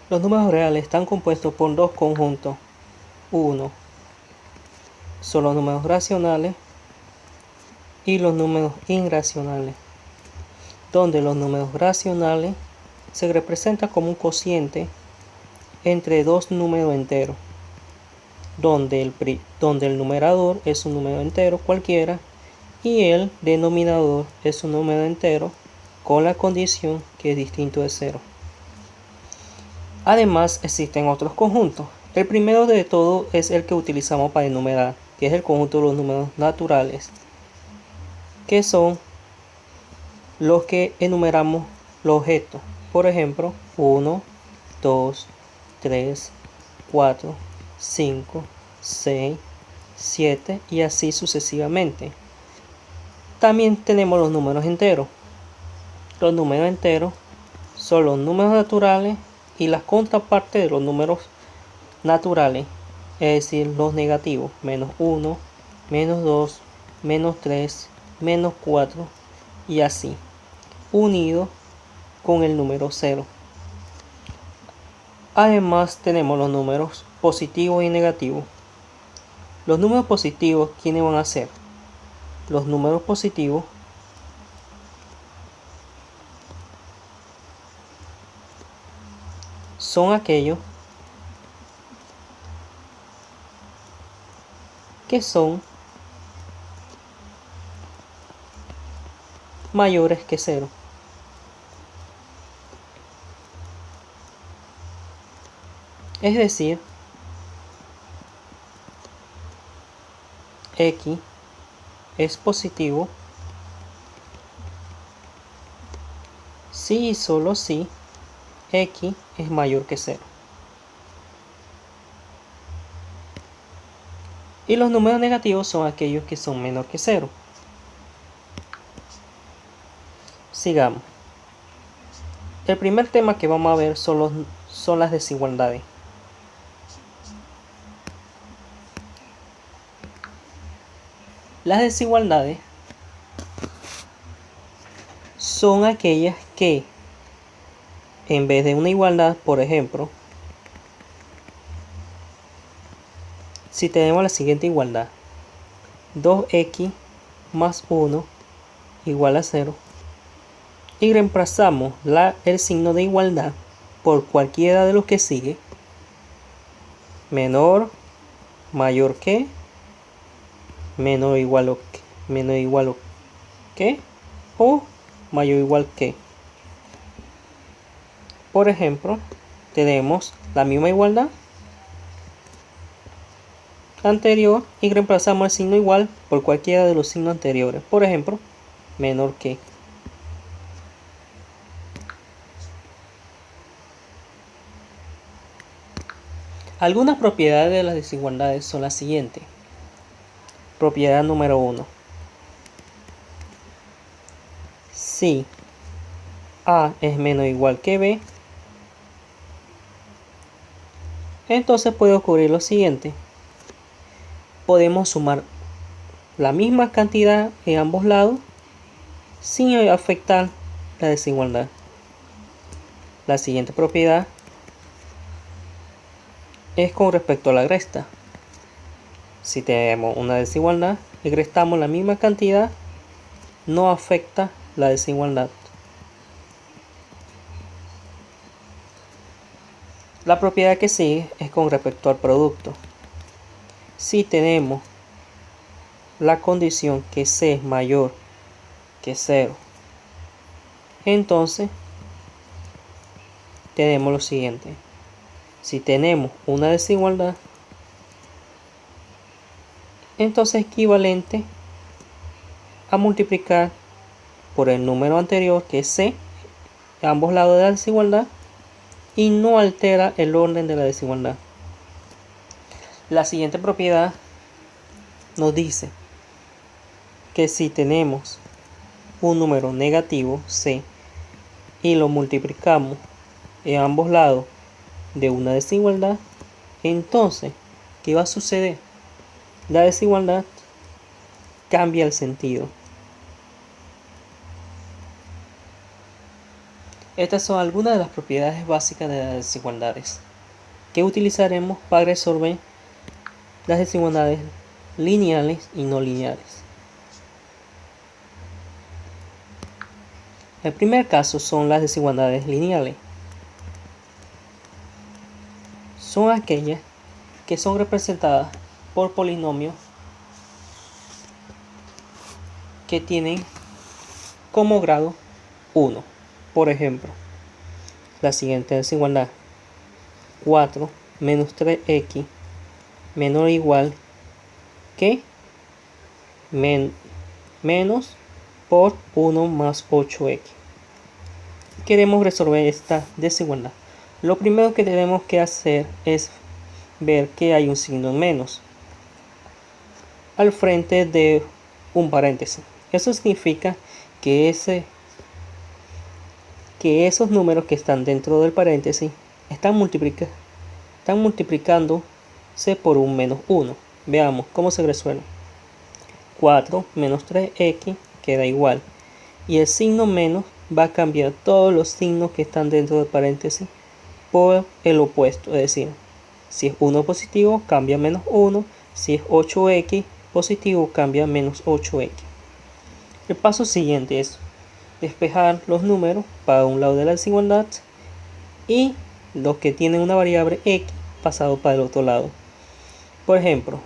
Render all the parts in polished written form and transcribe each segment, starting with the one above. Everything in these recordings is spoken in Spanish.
Los números reales están compuestos por dos conjuntos. Uno son los números racionales y los números irracionales, donde los números racionales se representan como un cociente entre dos números enteros, donde el numerador es un número entero cualquiera y el denominador es un número entero con la condición que es distinto de cero. Además, existen otros conjuntos. El primero de todos es el que utilizamos para enumerar, que es el conjunto de los números naturales, que son los que enumeramos los objetos. Por ejemplo, 1, 2, 3, 4, 5, 6, 7 y así sucesivamente. También tenemos los números enteros. Los números enteros son los números naturales y las contrapartes de los números naturales, es decir, los negativos, menos 1, menos 2, menos 3, menos 4 y así, unidos con el número 0. Además tenemos los números positivos y negativos. Los números positivos, ¿quiénes van a ser? Los números positivos son aquellos que son mayores que 0. Es decir, x es positivo si y solo si x es mayor que 0. Y los números negativos son aquellos que son menor que 0. Sigamos. El primer tema que vamos a ver son las desigualdades. Las desigualdades son aquellas que en vez de una igualdad, por ejemplo, si tenemos la siguiente igualdad, 2x más 1 igual a 0, y reemplazamos el signo de igualdad por cualquiera de los que sigue, menor, mayor que, menor o igual que, o mayor o igual que. Por ejemplo, tenemos la misma igualdad anterior y reemplazamos el signo igual por cualquiera de los signos anteriores. Por ejemplo, menor que. Algunas propiedades de las desigualdades son las siguientes. Propiedad número 1. Si A es menos o igual que B, entonces puede ocurrir lo siguiente. Podemos sumar la misma cantidad en ambos lados sin afectar la desigualdad. La siguiente propiedad es con respecto a la resta. Si tenemos una desigualdad y restamos la misma cantidad, no afecta la desigualdad. La propiedad que sigue es con respecto al producto. Si tenemos la condición que C es mayor que 0, entonces tenemos lo siguiente. Si tenemos una desigualdad, entonces es equivalente a multiplicar por el número anterior, que es C, a ambos lados de la desigualdad, y no altera el orden de la desigualdad. La siguiente propiedad nos dice que si tenemos un número negativo, C, y lo multiplicamos en ambos lados de una desigualdad, entonces, ¿qué va a suceder? La desigualdad cambia el sentido. Estas son algunas de las propiedades básicas de las desigualdades que utilizaremos para resolver las desigualdades lineales y no lineales. El primer caso son las desigualdades lineales. Son aquellas que son representadas por polinomios que tienen como grado 1. Por ejemplo, la siguiente desigualdad: 4 menos 3x menor o igual que menos por 1 más 8x. Queremos resolver esta desigualdad. Lo primero que tenemos que hacer es ver que hay un signo menos al frente de un paréntesis. Eso significa que esos números que están dentro del paréntesis están multiplicándose por un menos 1. Veamos cómo se resuelve. 4 menos 3x queda igual, y el signo menos va a cambiar todos los signos que están dentro del paréntesis por el opuesto, es decir, si es 1 positivo cambia menos 1, si es 8x positivo cambia menos 8x. El paso siguiente es despejar los números para un lado de la desigualdad y los que tienen una variable x pasado para el otro lado. Por ejemplo,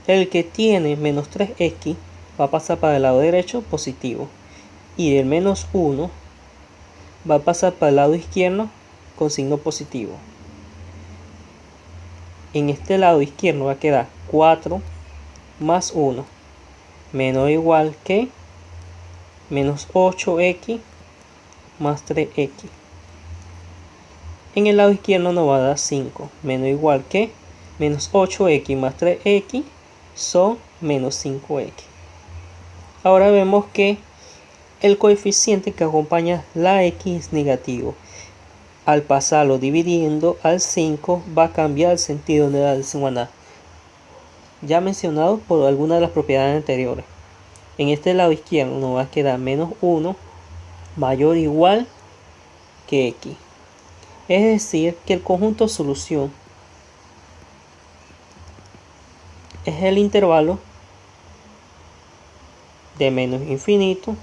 el que tiene menos 3x va a pasar para el lado derecho positivo, y el menos 1 va a pasar para el lado izquierdo con signo positivo. En este lado izquierdo va a quedar 4 más 1 menos o igual que menos 8x más 3x. En el lado izquierdo nos va a dar 5 menos o igual que menos 8x más 3x son menos 5x. Ahora vemos que el coeficiente que acompaña la x es negativo. Al pasarlo dividiendo al 5 va a cambiar el sentido de la desigualdad, ya mencionado por algunas de las propiedades anteriores. En este lado izquierdo nos va a quedar menos 1 mayor o igual que x. Es decir, que el conjunto solución es el intervalo de menos infinito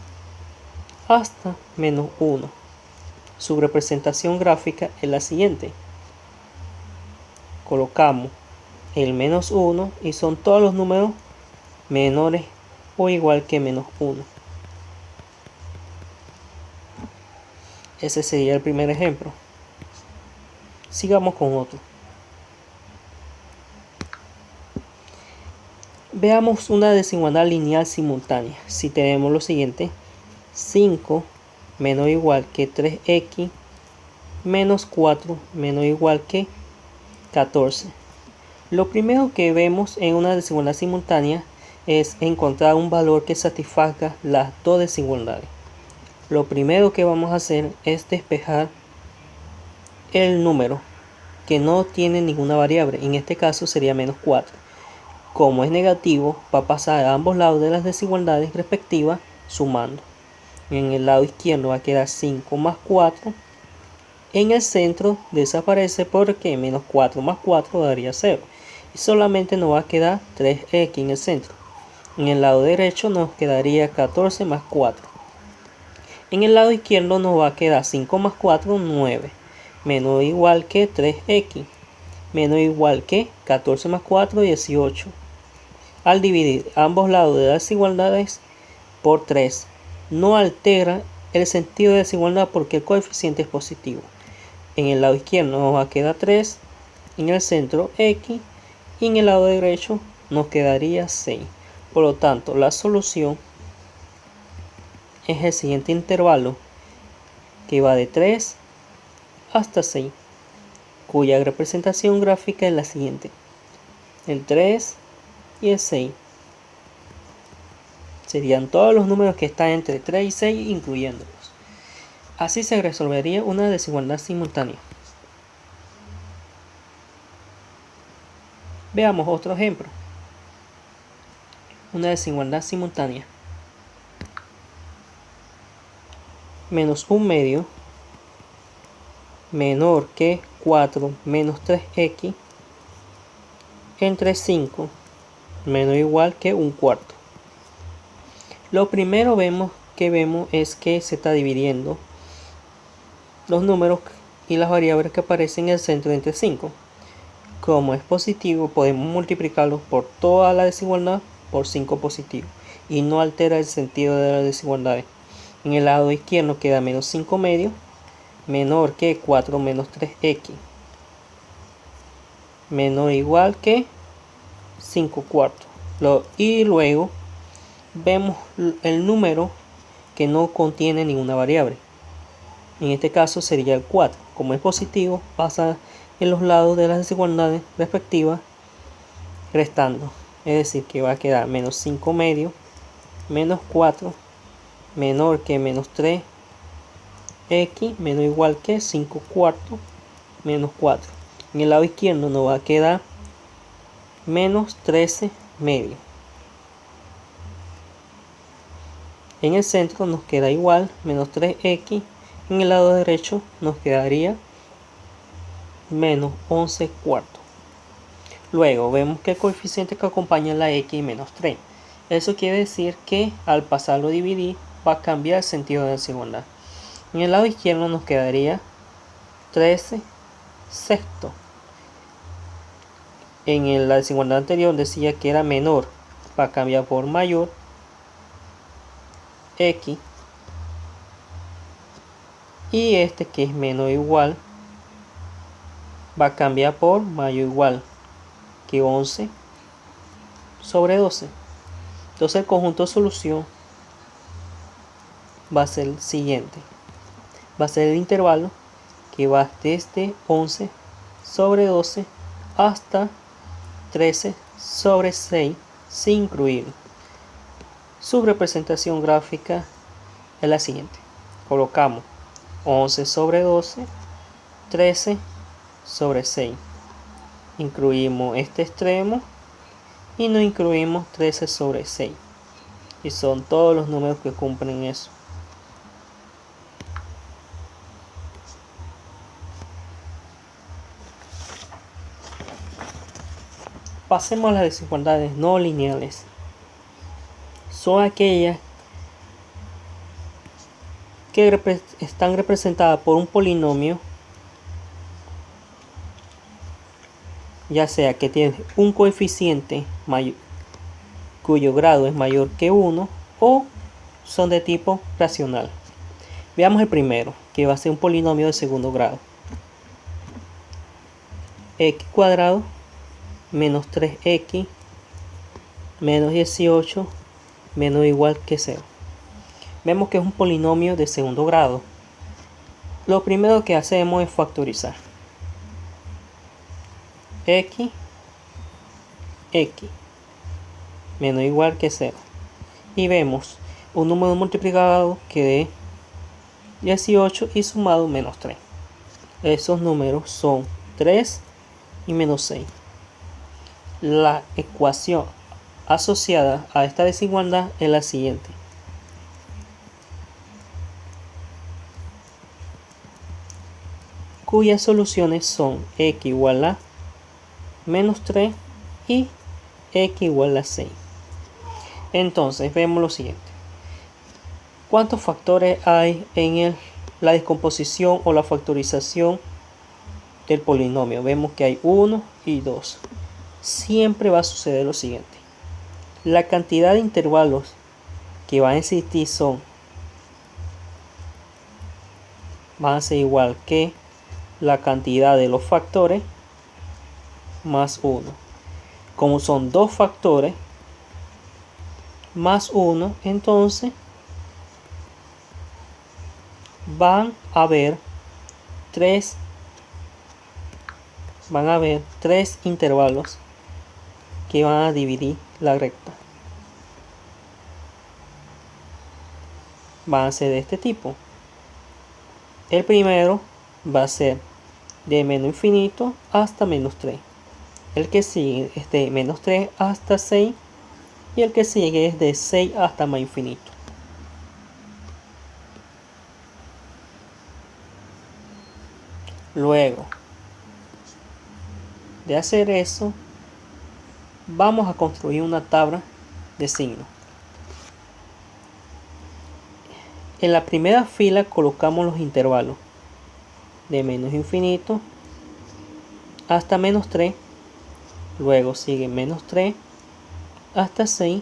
hasta menos 1. Su representación gráfica es la siguiente. Colocamos el menos 1 y son todos los números menores o igual que menos 1. Ese sería el primer ejemplo. Sigamos con otro. Veamos una desigualdad lineal simultánea. Si tenemos lo siguiente: 5 menos o igual que 3x menos 4 menos o igual que 14. Lo primero que vemos en una desigualdad simultánea es encontrar un valor que satisfaga las dos desigualdades. Lo primero que vamos a hacer es despejar el número que no tiene ninguna variable. En este caso sería menos 4. Como es negativo, va a pasar a ambos lados de las desigualdades respectivas sumando. En el lado izquierdo va a quedar 5 más 4. En el centro desaparece porque menos 4 más 4 daría 0. Y solamente nos va a quedar 3x en el centro. En el lado derecho nos quedaría 14 más 4. En el lado izquierdo nos va a quedar 5 más 4, 9. Menos o igual que 3x. Menos o igual que 14 más 4, 18. Al dividir ambos lados de las desigualdades por 3, no altera el sentido de desigualdad porque el coeficiente es positivo. En el lado izquierdo nos va a quedar 3, en el centro x, y en el lado derecho nos quedaría 6. Por lo tanto, la solución es el siguiente intervalo, que va de 3 hasta 6, cuya representación gráfica es la siguiente: el 3 y el 6. Serían todos los números que están entre 3 y 6 incluyéndolos. Así se resolvería una desigualdad simultánea. Veamos otro ejemplo. Una desigualdad simultánea. Menos 1 medio menor que 4 menos 3x entre 5 menor o igual que un cuarto. Lo primero que vemos es que se está dividiendo los números y las variables que aparecen en el centro entre 5. Como es positivo, podemos multiplicarlos por toda la desigualdad por 5 positivo y no altera el sentido de las desigualdades. En el lado izquierdo queda menos 5 medios menor que 4 menos 3x menor o igual que 5 cuartos. Y luego vemos el número que no contiene ninguna variable. En este caso sería el 4. Como es positivo, pasa en los lados de las desigualdades respectivas restando. Es decir, que va a quedar menos 5 medios menos 4 menor que menos 3x menor o igual que 5 cuartos menos 4. En el lado izquierdo nos va a quedar menos 13 medios. En el centro nos queda igual, menos 3x. En el lado derecho nos quedaría menos 11 cuartos. Luego vemos que el coeficiente que acompaña la x es menos 3. Eso quiere decir que al pasarlo a dividir va a cambiar el sentido de la desigualdad. En el lado izquierdo nos quedaría 13 sextos. En la desigualdad anterior decía que era menor, va a cambiar por mayor x, y este que es menos o igual va a cambiar por mayor o igual que 11 sobre 12. Entonces el conjunto de solución va a ser el siguiente. Va a ser el intervalo que va desde 11 sobre 12 hasta 13 sobre 6 sin incluir. Su representación gráfica es la siguiente. Colocamos 11 sobre 12, 13 sobre 6. Incluimos este extremo y no incluimos 13 sobre 6. Y son todos los números que cumplen eso. Pasemos a las desigualdades no lineales. Son aquellas que están representadas por un polinomio, ya sea que tiene un coeficiente cuyo grado es mayor que 1 o son de tipo racional. Veamos el primero, que va a ser un polinomio de segundo grado. X cuadrado menos 3x menos 18 menos o igual que 0. Vemos que es un polinomio de segundo grado. Lo primero que hacemos es factorizar. X menos o igual que 0. Y vemos un número multiplicado que es 18 y sumado menos 3. Esos números son 3 y menos 6. La ecuación asociada a esta desigualdad es la siguiente. Cuyas soluciones son x igual a menos 3 y x igual a 6. Entonces vemos lo siguiente. ¿Cuántos factores hay en la descomposición o la factorización del polinomio? Vemos que hay 1 y 2. Siempre va a suceder lo siguiente. La cantidad de intervalos que van a existir van a ser igual que la cantidad de los factores más 1. Como son dos factores más 1, entonces van a haber tres intervalos que van a dividir la recta. Van a ser de este tipo. El primero va a ser de menos infinito hasta menos 3. El que sigue es de menos 3 hasta 6. Y el que sigue es de 6 hasta más infinito. Luego de hacer eso, vamos a construir una tabla de signos. En la primera fila colocamos los intervalos de menos infinito hasta menos 3. Luego sigue menos 3 hasta 6.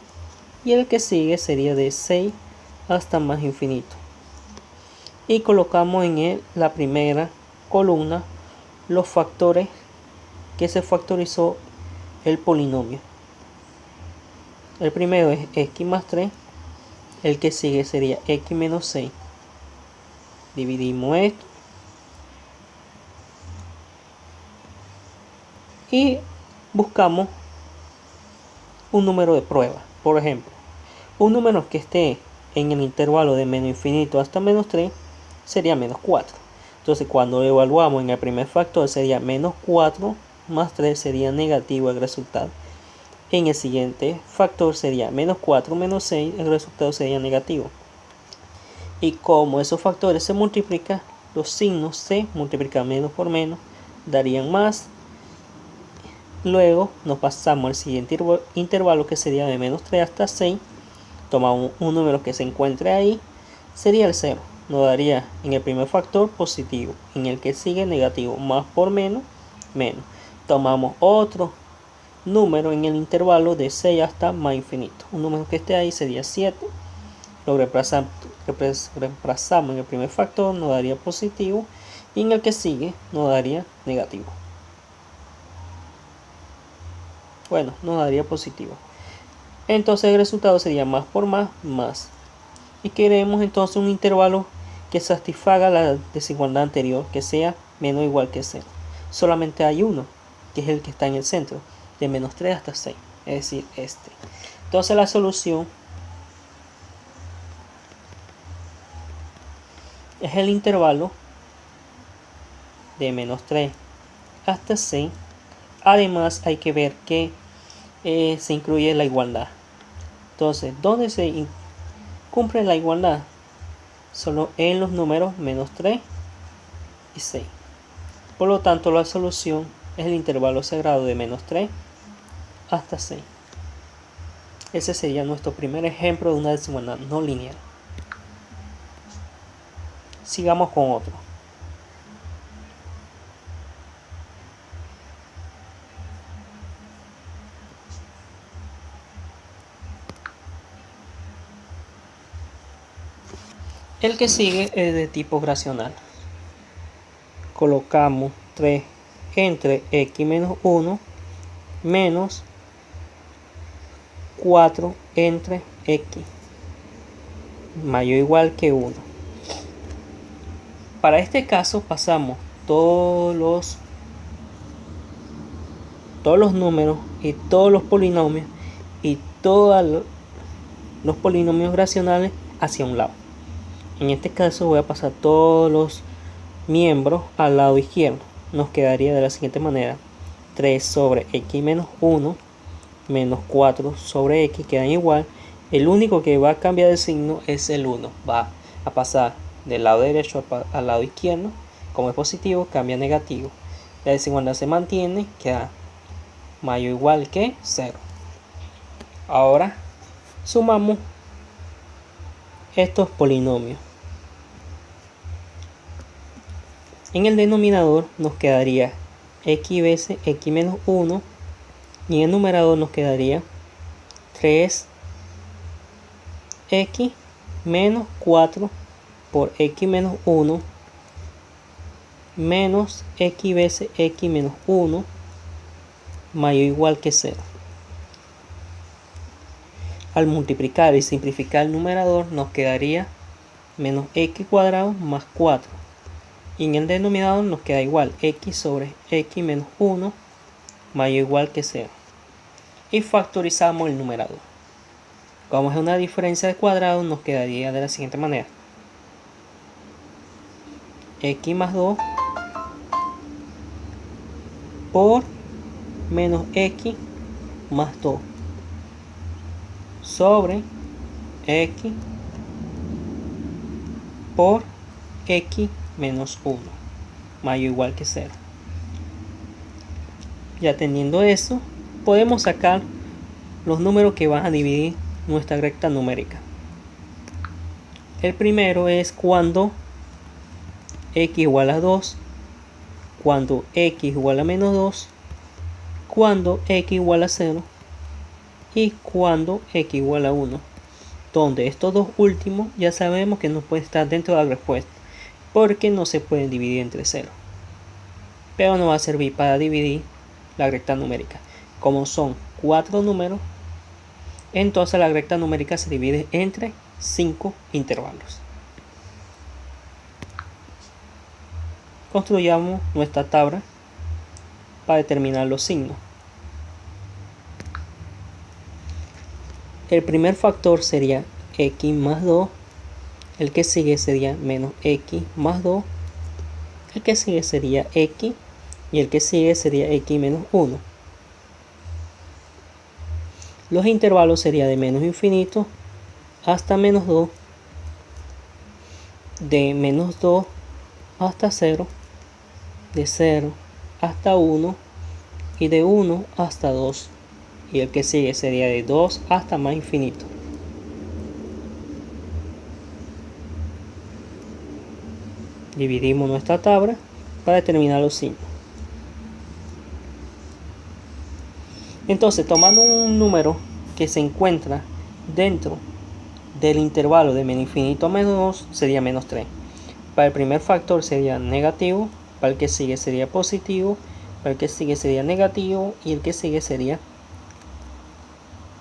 Y el que sigue sería de 6 hasta más infinito. Y colocamos en la primera columna los factores que se factorizó el polinomio. El primero es x más 3. El que sigue sería x menos 6. Dividimos esto. Y buscamos un número de prueba. Por ejemplo, un número que esté en el intervalo de menos infinito hasta menos 3 sería menos 4. Entonces cuando lo evaluamos en el primer factor sería menos 4 más 3 sería negativo el resultado. En el siguiente factor sería menos 4 menos 6, el resultado sería negativo. Y como esos factores se multiplican, los signos se multiplican menos por menos, darían más. Luego nos pasamos al siguiente intervalo que sería de menos 3 hasta 6. Tomamos un número que se encuentre ahí, sería el 0. Nos daría en el primer factor positivo, en el que sigue negativo, más por menos, menos. Tomamos otro número en el intervalo de 6 hasta más infinito. Un número que esté ahí sería 7. Lo reemplazamos en el primer factor, nos daría positivo. Y en el que sigue nos daría negativo. Bueno, nos daría positivo. Entonces el resultado sería más por más, más. Y queremos entonces un intervalo que satisfaga la desigualdad anterior, que sea menos o igual que 0. Solamente hay uno, que es el que está en el centro, de menos 3 hasta 6, es decir, este. Entonces la solución es el intervalo de menos 3 hasta 6. Además hay que ver que se incluye la igualdad. Entonces, ¿dónde se cumple la igualdad? Solo en los números menos 3 y 6. Por lo tanto, la solución es el intervalo sagrado de menos 3 hasta 6. Ese sería nuestro primer ejemplo de una desigualdad no lineal. Sigamos con otro. El que sigue es de tipo racional. Colocamos 3 entre x menos 1 menos 4 entre x mayor o igual que 1. Para este caso pasamos todos los números y todos los polinomios y todos los polinomios racionales hacia un lado. En este caso voy a pasar todos los miembros al lado izquierdo. Nos quedaría de la siguiente manera: 3 sobre x menos 1 menos 4 sobre x quedan igual. El único que va a cambiar de signo es el 1. Va a pasar del lado derecho al lado izquierdo. Como es positivo, cambia a negativo. La desigualdad se mantiene, queda mayor o igual que 0. Ahora sumamos estos polinomios. En el denominador nos quedaría x veces x menos 1 y en el numerador nos quedaría 3x menos 4 por x menos 1 menos x veces x menos 1 mayor o igual que 0. Al multiplicar y simplificar el numerador nos quedaría menos x cuadrado más 4. Y en el denominador nos queda igual x sobre x menos 1 mayor o igual que 0. Y factorizamos el numerador. Como es una diferencia de cuadrados, nos quedaría de la siguiente manera: x más 2 por menos x más 2 sobre x por x menos 1. mayor o igual que 0. Ya teniendo eso, podemos sacar los números que van a dividir nuestra recta numérica. El primero es cuando x igual a 2, cuando x igual a menos 2, cuando x igual a 0 y cuando x igual a 1, donde estos dos últimos ya sabemos que no pueden estar dentro de la respuesta porque no se pueden dividir entre 0, pero nos va a servir para dividir la recta numérica. Como son 4 números, entonces la recta numérica se divide entre 5 intervalos. Construyamos nuestra tabla para determinar los signos. El primer factor sería x más 2, el que sigue sería menos x más 2, el que sigue sería x y el que sigue sería x menos 1. Los intervalos serían de menos infinito hasta menos 2, de menos 2 hasta 0, de 0 hasta 1 y de 1 hasta 2, y el que sigue sería de 2 hasta más infinito. Dividimos nuestra tabla para determinar los signos. Entonces, tomando un número que se encuentra dentro del intervalo de menos infinito a menos 2, sería menos 3. Para el primer factor sería negativo, para el que sigue sería positivo, para el que sigue sería negativo y el que sigue sería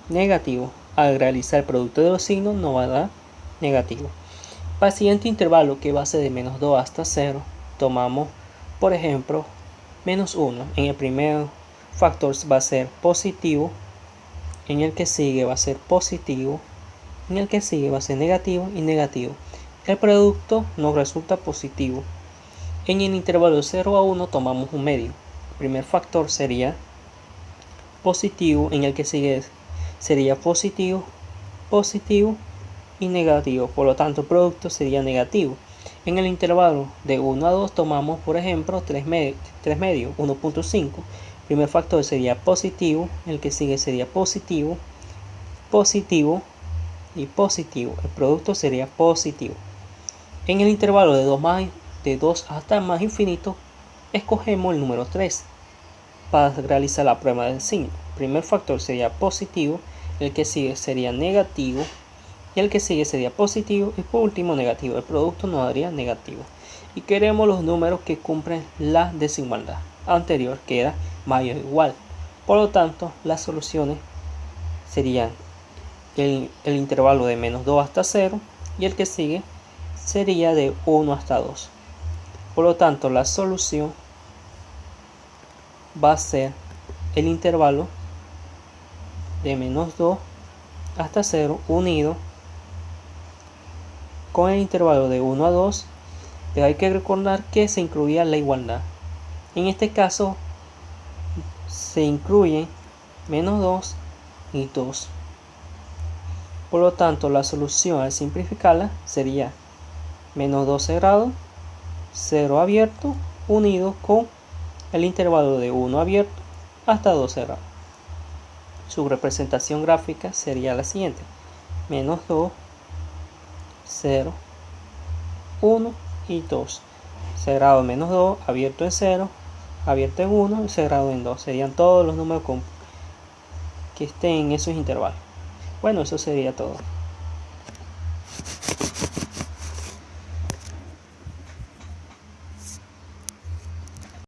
negativo. Al realizar el producto de los signos nos va a dar negativo. Para el siguiente intervalo, que va a ser de menos 2 hasta 0, tomamos, por ejemplo, menos 1. En el primer factor va a ser positivo, en el que sigue va a ser positivo, en el que sigue va a ser negativo y negativo. El producto nos resulta positivo. En el intervalo de 0 a 1 tomamos un medio. El primer factor sería positivo, en el que sigue sería positivo, positivo y negativo. Por lo tanto, el producto sería negativo. En el intervalo de 1 a 2 tomamos, por ejemplo, 3 medios, 1.5. El primer factor sería positivo, el que sigue sería positivo, positivo y positivo. El producto sería positivo. En el intervalo de 2 hasta más infinito, escogemos el número 3 para realizar la prueba del signo. El primer factor sería positivo, el que sigue sería negativo y el que sigue sería positivo y por último negativo. El producto nos daría negativo. Y queremos los números que cumplen la desigualdad anterior, que era mayor o igual. Por lo tanto, las soluciones serían el intervalo de menos 2 hasta 0 y el que sigue sería de 1 hasta 2. Por lo tanto, la solución va a ser el intervalo de menos 2 hasta 0 unido con el intervalo de 1 a 2, pero hay que recordar que se incluía la igualdad. En este caso se incluyen menos 2 y 2. Por lo tanto, la solución al simplificarla sería menos 2 cerrado, 0 abierto, unido con el intervalo de 1 abierto hasta 2 cerrado. Su representación gráfica sería la siguiente: menos 2, 0, 1 y 2. Cerrado en menos 2, abierto en 0, abierto en 1 y cerrado en 2. Serían todos los números que estén en esos intervalos. Bueno, eso sería todo.